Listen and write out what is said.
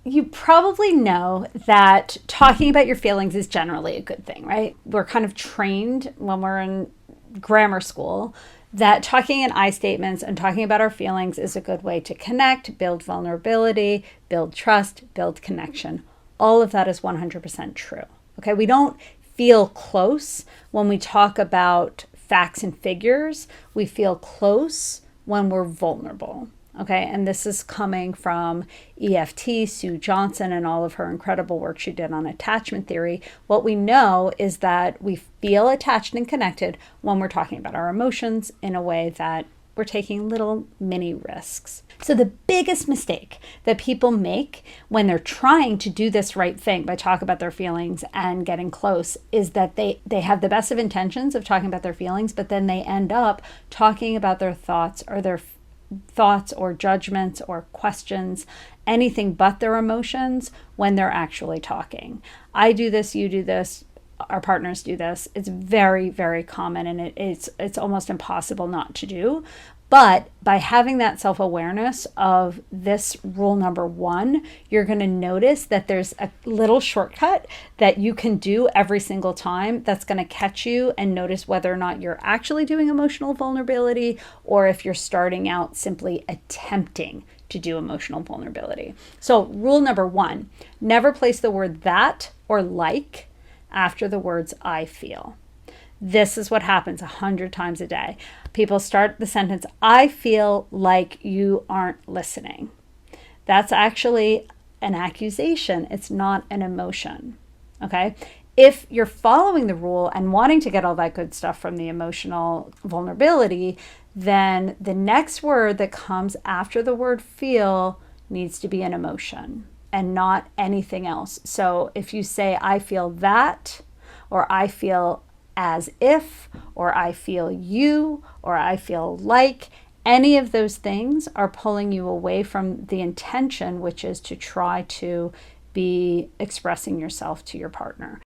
you probably know that talking about your feelings is generally a good thing, right? We're kind of trained when we're in grammar school that talking in I statements and talking about our feelings is a good way to connect, build vulnerability, build trust, build connection. All of that is 100% true. Okay, we don't feel close when we talk about facts and figures. We feel close when we're vulnerable. Okay, and this is coming from EFT, Sue Johnson, and all of her incredible work she did on attachment theory. What we know is that we feel attached and connected when we're talking about our emotions in a way that we're taking little mini risks. So the biggest mistake that people make when they're trying to do this right thing by talking about their feelings and getting close is that they have the best of intentions of talking about their feelings, but then they end up talking about their thoughts or judgments or questions, anything but their emotions when they're actually talking. I do this, you do this, our partners do this. It's very, very common, and it's almost impossible not to do. But by having that self-awareness of this rule number 1, you're going to notice that there's a little shortcut that you can do every single time that's going to catch you and notice whether or not you're actually doing emotional vulnerability or if you're starting out simply attempting to do emotional vulnerability. So rule number 1, never place the word that or like after the words I feel. This is what happens 100 times a day. People start the sentence, I feel like you aren't listening. That's actually an accusation. It's not an emotion. Okay? If you're following the rule and wanting to get all that good stuff from the emotional vulnerability, then the next word that comes after the word feel needs to be an emotion and not anything else. So if you say, I feel that, or I feel as if, or I feel you, or I feel like, any of those things are pulling you away from the intention, which is to try to be expressing yourself to your partner.